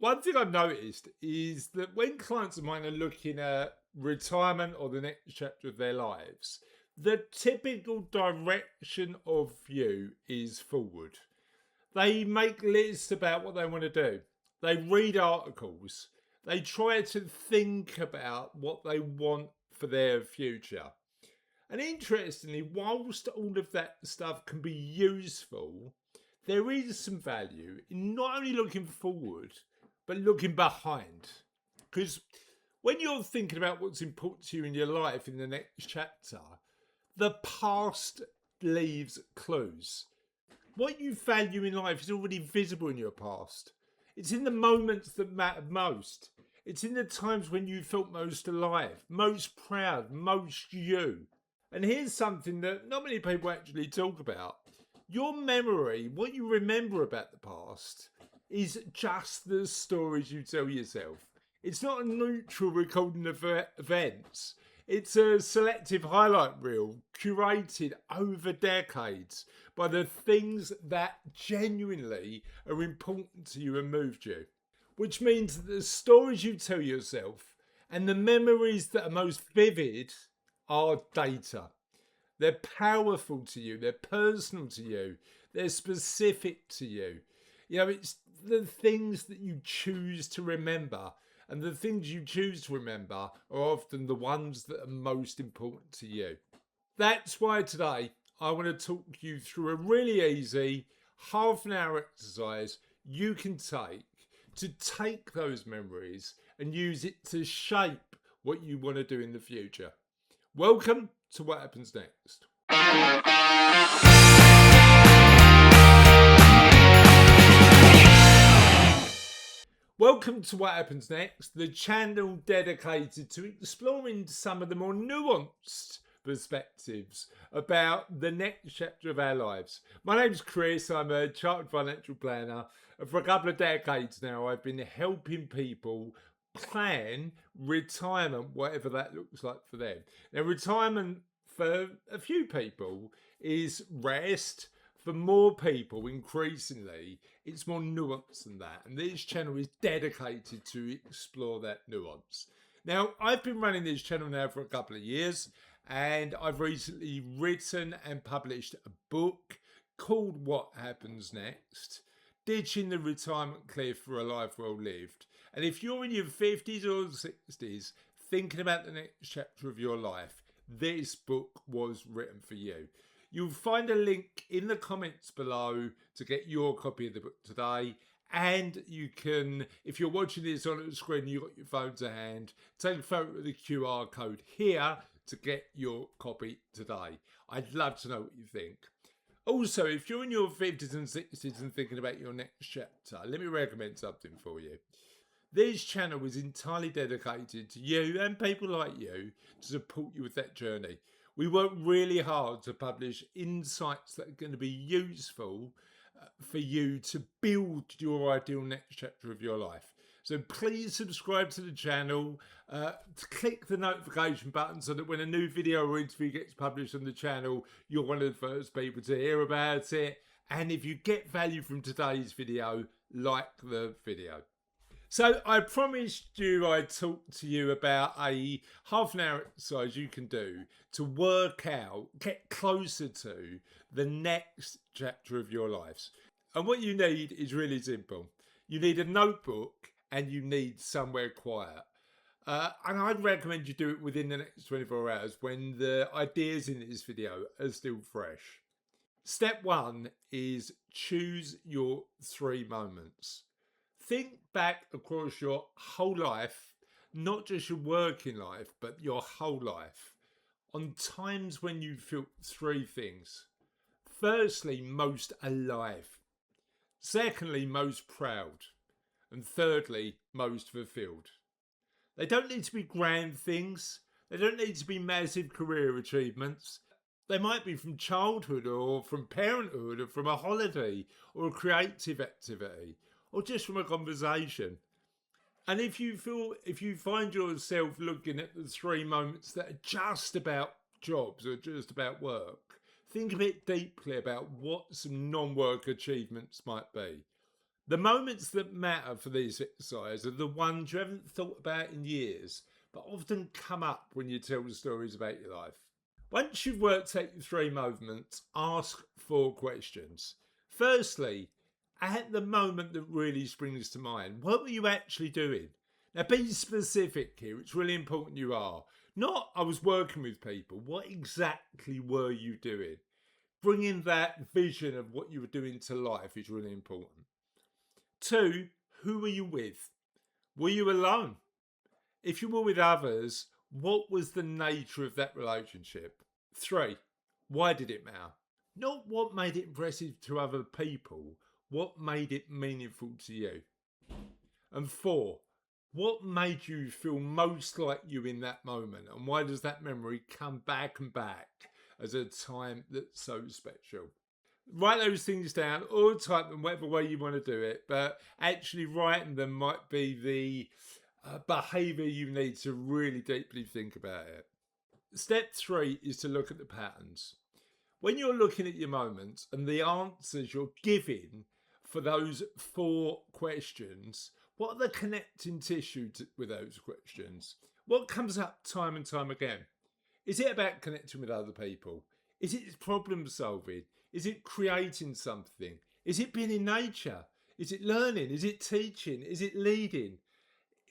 One thing I've noticed is that when clients of mine are looking at retirement or the next chapter of their lives, the typical direction of view is forward. They make lists about what they want to do. They read articles. They try to think about what they want for their future. And interestingly, whilst all of that stuff can be useful, there is some value in not only looking forward, but looking behind. Because when you're thinking about what's important to you in your life in the next chapter, the past leaves clues. What you value in life is already visible in your past. It's in the moments that matter most. It's in the times when you felt most alive, most proud, most you. And here's something that not many people actually talk about. Your memory, what you remember about the past, is just the stories you tell yourself. It's not a neutral recording of events. It's a selective highlight reel curated over decades by the things that genuinely are important to you and moved you. Which means that the stories you tell yourself and the memories that are most vivid are data. They're powerful to you, they're personal to you, they're specific to you. It's the things that you choose to remember. And the things you choose to remember are often the ones that are most important to you. That's why today I want to talk you through a really easy half an hour exercise you can take those memories and use it to shape what you want to do in the future. Welcome to What Happens Next. Welcome to What Happens Next, the channel dedicated to exploring some of the more nuanced perspectives about the next chapter of our lives. My name's Chris, I'm a chartered financial planner, and for a couple of decades now I've been helping people plan retirement, whatever that looks like for them. Now, retirement for a few people is rest. For more people, increasingly, it's more nuanced than that. And this channel is dedicated to explore that nuance. Now, I've been running this channel now for a couple of years, and I've recently written and published a book called What Happens Next? Ditching the Retirement Cliff for a Life Well Lived. And if you're in your 50s or 60s thinking about the next chapter of your life, this book was written for you. You'll find a link in the comments below to get your copy of the book today. And you can, if you're watching this on the screen, you've got your phone to hand, take a photo of the QR code here to get your copy today. I'd love to know what you think. Also, if you're in your 50s and 60s and thinking about your next chapter, let me recommend something for you. This channel is entirely dedicated to you and people like you to support you with that journey. We work really hard to publish insights that are going to be useful for you to build your ideal next chapter of your life. So please subscribe to the channel, click the notification button so that when a new video or interview gets published on the channel, you're one of the first people to hear about it. And if you get value from today's video, like the video. So I promised you I'd talk to you about a half an hour exercise you can do to work out, get closer to the next chapter of your lives. And what you need is really simple. You need a notebook and you need somewhere quiet. And I'd recommend you do it within the next 24 hours when the ideas in this video are still fresh. Step one is choose your 3 moments. Think back across your whole life, not just your working life, but your whole life, on times when you felt 3 things. Firstly, most alive. Secondly, most proud. And thirdly, most fulfilled. They don't need to be grand things. They don't need to be massive career achievements. They might be from childhood or from parenthood or from a holiday or a creative activity, or just from a conversation. And if you find yourself looking at the 3 moments that are just about jobs or just about work, think a bit deeply about what some non-work achievements might be. The moments that matter for these exercises are the ones you haven't thought about in years, but often come up when you tell stories about your life. Once you've worked out your 3 movements, ask 4 questions. Firstly, at the moment that really springs to mind, what were you actually doing? Now be specific here, it's really important you are. Not, I was working with people. What exactly were you doing? Bringing that vision of what you were doing to life is really important. 2, who were you with? Were you alone? If you were with others, what was the nature of that relationship? 3, why did it matter? Not what made it impressive to other people, what made it meaningful to you? And 4, what made you feel most like you in that moment? And why does that memory come back and back as a time that's so special? Write those things down or type them whatever way you want to do it, but actually writing them might be the behaviour you need to really deeply think about it. Step 3 is to look at the patterns. When you're looking at your moments and the answers you're giving for those 4 questions, what are the connecting tissue with those questions? What comes up time and time again? Is it about connecting with other people? Is it problem solving? Is it creating something? Is it being in nature? Is it learning? Is it teaching? Is it leading?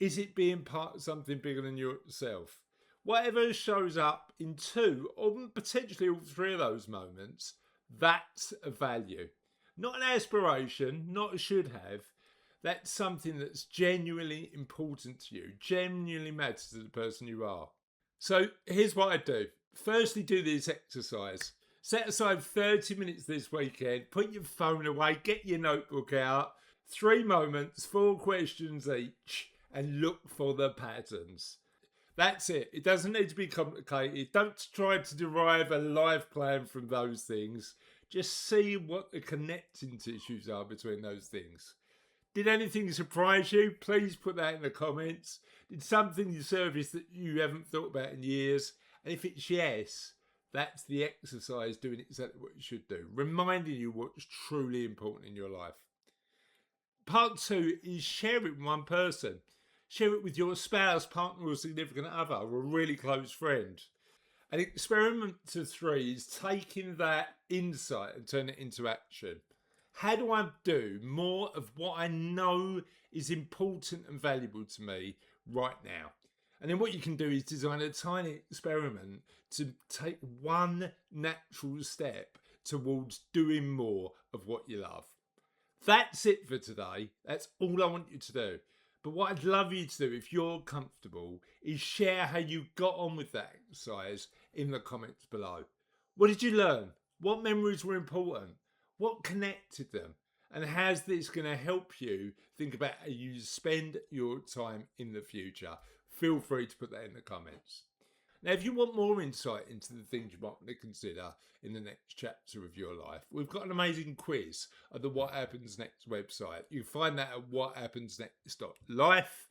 Is it being part of something bigger than yourself? Whatever shows up in 2 or potentially all 3 of those moments, that's a value. Not an aspiration, not a should have. That's something that's genuinely important to you, genuinely matters to the person you are. So here's what I do. Firstly, do this exercise. Set aside 30 minutes this weekend, put your phone away, get your notebook out, 3 moments, 4 questions each, and look for the patterns. That's it. It doesn't need to be complicated. Don't try to derive a life plan from those things. Just see what the connecting tissues are between those things. Did anything surprise you? Please put that in the comments. Did something surface that you haven't thought about in years? And if it's yes, that's the exercise doing exactly what you should do, reminding you what's truly important in your life. Part 2 is share it with one person. Share it with your spouse, partner or significant other or a really close friend. And experiment to 3 is taking that insight and turn it into action. How do I do more of what I know is important and valuable to me right now? And then what you can do is design a tiny experiment to take one natural step towards doing more of what you love. That's it for today. That's all I want you to do. But what I'd love you to do, if you're comfortable, is share how you got on with that exercise in the comments below. What did you learn? What memories were important? What connected them? And how's this going to help you think about how you spend your time in the future? Feel free to put that in the comments. Now, if you want more insight into the things you want to consider in the next chapter of your life, we've got an amazing quiz at the What Happens Next website. You can find that at whathappensnext.life,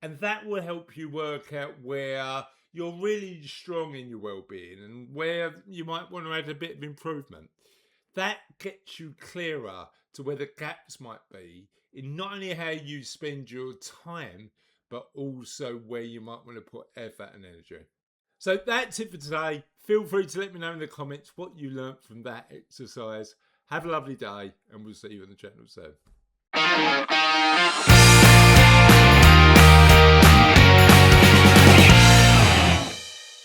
and that will help you work out where you're really strong in your well-being and where you might want to add a bit of improvement. That gets you clearer to where the gaps might be in not only how you spend your time, but also where you might want to put effort and energy. So that's it for today. Feel free to let me know in the comments what you learnt from that exercise. Have a lovely day and we'll see you on the channel soon.